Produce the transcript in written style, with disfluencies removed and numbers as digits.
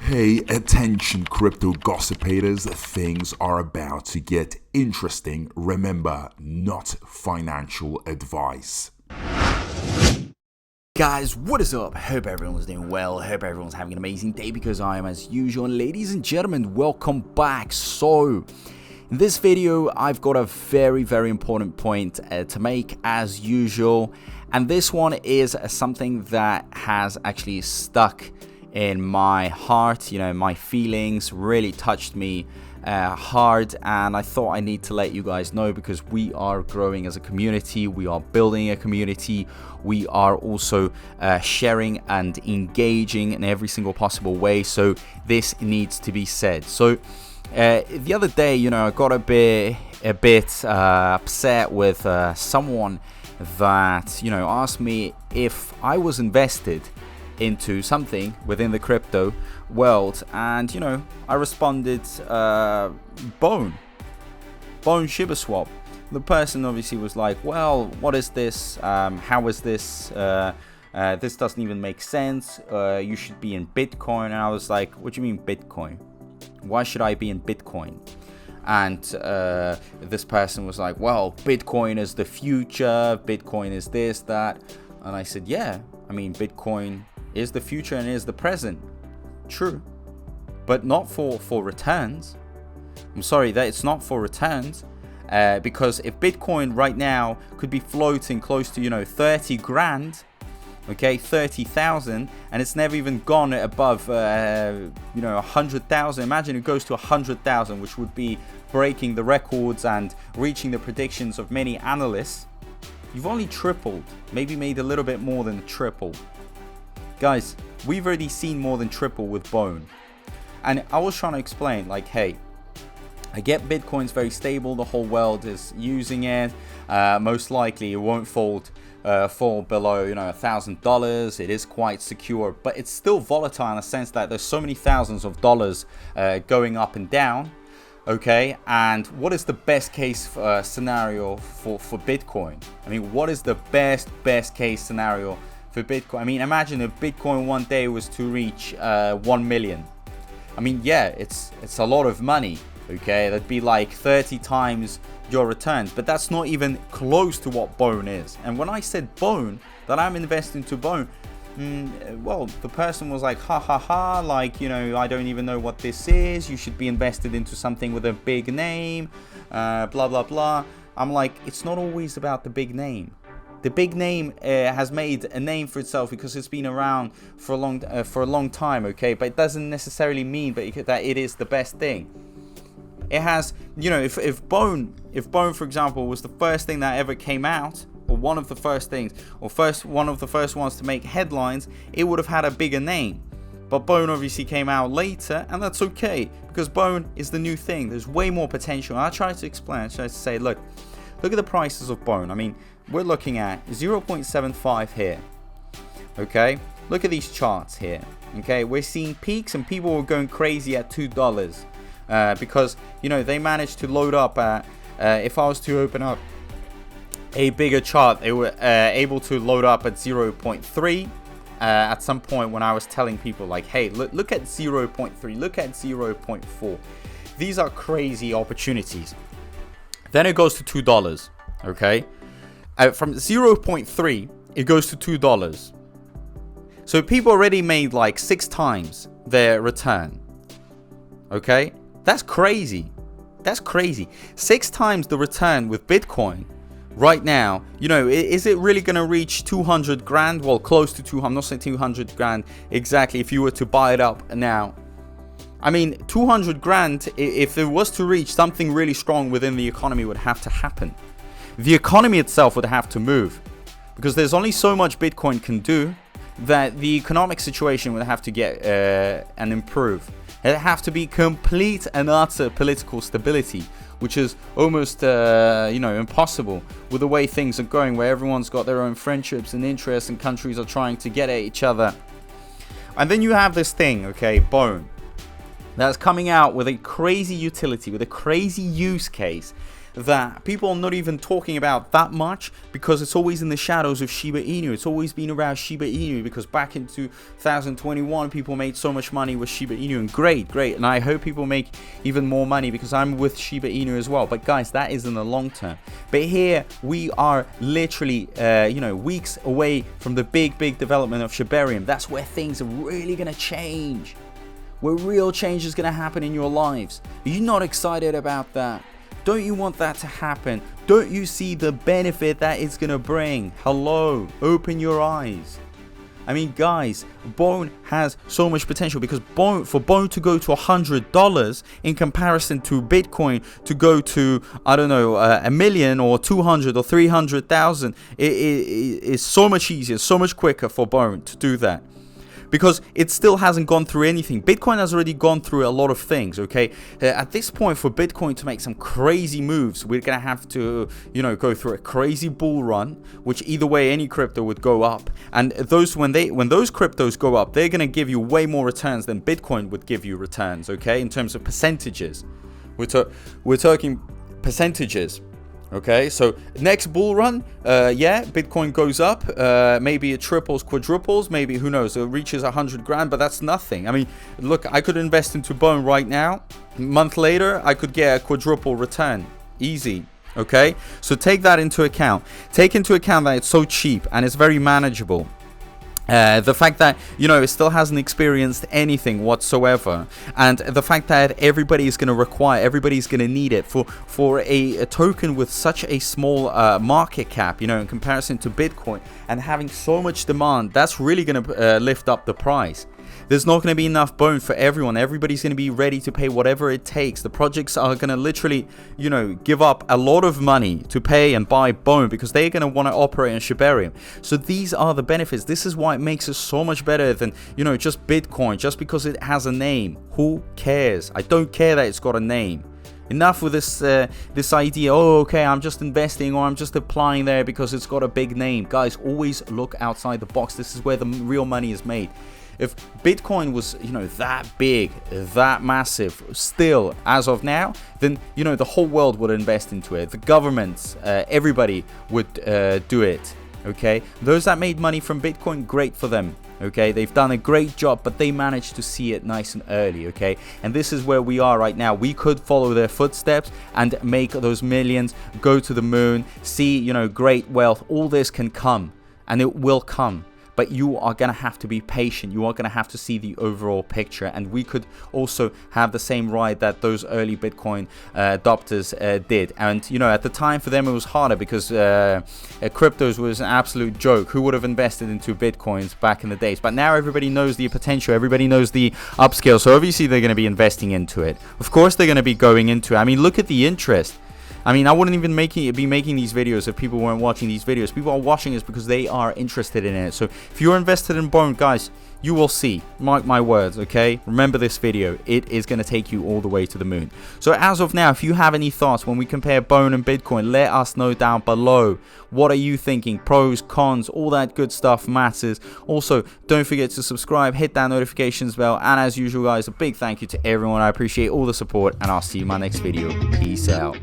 Hey, attention crypto gossipators, things are about to get interesting. Remember, not financial advice. Guys, what is up? Hope everyone's doing well. Hope everyone's having an amazing day because I am as usual. And ladies and gentlemen, welcome back. So, in this video, I've got a very important point to make as usual. And this one is something that has actually stuck in my heart, my feelings, really touched me hard, and I thought I need to let you guys know because we are growing as a community, we are building a community, we are also sharing and engaging in every single possible way, so this needs to be said. So the other day, I got a bit upset with someone that asked me if I was invested into something within the crypto world, and I responded Bone Shibaswap. The person obviously was like, well, what is this, how is this, this doesn't even make sense, you should be in Bitcoin. And I was like, what do you mean Bitcoin? Why should I be in Bitcoin? And this person was like, well, Bitcoin is the future, Bitcoin is this, that. And I said, yeah, I mean, Bitcoin is the future and is the present. True. But not for returns. I'm sorry, that it's not for returns. Because if Bitcoin right now could be floating close to, 30 grand, okay, 30,000, and it's never even gone above, 100,000. Imagine it goes to 100,000, which would be breaking the records and reaching the predictions of many analysts. You've only tripled, maybe made a little bit more than triple. Guys, we've already seen more than triple with Bone. And I was trying to explain, like, hey, I get Bitcoin's very stable, the whole world is using it, most likely it won't fall below $1,000. It is quite secure, but it's still volatile in the sense that there's so many thousands of dollars going up and down. Okay, and what is the best case scenario for Bitcoin? I mean, what is the best case scenario for Bitcoin? I mean, imagine if Bitcoin one day was to reach 1 million. I mean, yeah, it's a lot of money. Okay, that'd be like 30 times your returns, but that's not even close to what Bone is. And when I said Bone, that I'm investing to Bone, well, the person was like, ha, like, I don't even know what this is. You should be invested into something with a big name, blah, blah, blah. I'm like, it's not always about the big name. The big name has made a name for itself because it's been around for a long time, okay? But it doesn't necessarily mean that it is the best thing. It has, if Bone, for example, was the first thing that ever came out, or one of the first things, or one of the first ones to make headlines, it would have had a bigger name. But Bone obviously came out later, and that's okay, because Bone is the new thing. There's way more potential. I try to explain, I try to say, look at the prices of Bone. I mean, we're looking at 0.75 here, okay? Look at these charts here, okay? We're seeing peaks, and people were going crazy at $2, because, they managed to load up, if I was to open up a bigger chart, they were able to load up at 0.3 at some point when I was telling people like, hey, look at 0.3, look at 0.4. These are crazy opportunities. Then it goes to $2, okay? From 0.3, it goes to $2. So people already made like 6 times their return, okay? That's crazy. That's crazy. 6 times the return with Bitcoin. Right now, is it really going to reach 200 grand? Well, close to 200. I'm not saying 200 grand exactly if you were to buy it up now. I mean, 200 grand, if it was to reach, something really strong within the economy would have to happen. The economy itself would have to move, because there's only so much Bitcoin can do, that the economic situation would have to get and improve. It would have to be complete and utter political stability, which is almost, impossible with the way things are going, where everyone's got their own friendships and interests and countries are trying to get at each other. And then you have this thing, okay, Bone, that's coming out with a crazy utility, with a crazy use case that people are not even talking about that much because it's always in the shadows of Shiba Inu. It's always been around Shiba Inu because back in 2021 people made so much money with Shiba Inu, and great, and I hope people make even more money because I'm with Shiba Inu as well. But guys, that is in the long term. But here we are literally weeks away from the big development of Shibarium. That's where things are really gonna change, where real change is gonna happen in your lives. Are you not excited about that? Don't you want that to happen? Don't you see the benefit that it's gonna bring? Hello, open your eyes. I mean, guys, Bone has so much potential because for Bone to go to $100 in comparison to Bitcoin to go to, I don't know, a million or 200 or 300,000, it is so much easier, so much quicker for Bone to do that. Because it still hasn't gone through anything. Bitcoin has already gone through a lot of things, okay? At this point, for Bitcoin to make some crazy moves, we're gonna have to, go through a crazy bull run, which either way, any crypto would go up. And when those cryptos go up, they're gonna give you way more returns than Bitcoin would give you returns, okay? In terms of percentages, we're talking percentages. Okay, so next bull run, Bitcoin goes up, maybe it triples, quadruples, maybe, who knows, it reaches 100 grand, but that's nothing. I mean, look, I could invest into Bone right now, a month later, I could get a quadruple return, easy. Okay, so take that into account. Take into account that it's so cheap and it's very manageable. The fact that, it still hasn't experienced anything whatsoever, and the fact that everybody's going to need it for a token with such a small market cap, in comparison to Bitcoin, and having so much demand, that's really going to lift up the price. There's not going to be enough Bone for everyone. Everybody's going to be ready to pay whatever it takes. The projects are going to literally, give up a lot of money to pay and buy Bone because they're going to want to operate on Shibarium. So these are the benefits. This is why it makes us so much better than, just Bitcoin, just because it has a name. Who cares? I don't care that it's got a name. Enough with this idea, oh, okay, I'm just investing or I'm just applying there because it's got a big name. Guys, always look outside the box. This is where the real money is made. If Bitcoin was, that big, that massive, still, as of now, then, the whole world would invest into it. The governments, everybody would do it, okay? Those that made money from Bitcoin, great for them, okay? They've done a great job, but they managed to see it nice and early, okay? And this is where we are right now. We could follow their footsteps and make those millions, go to the moon, see, great wealth. All this can come, and it will come. But you are going to have to be patient. You are going to have to see the overall picture. And we could also have the same ride that those early Bitcoin adopters did. And, at the time for them, it was harder because cryptos was an absolute joke. Who would have invested into Bitcoins back in the days? But now everybody knows the potential. Everybody knows the upscale. So obviously they're going to be investing into it. Of course, they're going to be going into it. I mean, look at the interest. I mean, I wouldn't even be making these videos if people weren't watching these videos. People are watching this because they are interested in it. So if you're invested in Bone, guys, you will see. Mark my words, okay? Remember this video. It is going to take you all the way to the moon. So as of now, if you have any thoughts when we compare Bone and Bitcoin, let us know down below. What are you thinking? Pros, cons, all that good stuff matters. Also, don't forget to subscribe, hit that notifications bell. And as usual, guys, a big thank you to everyone. I appreciate all the support, and I'll see you in my next video. Peace out.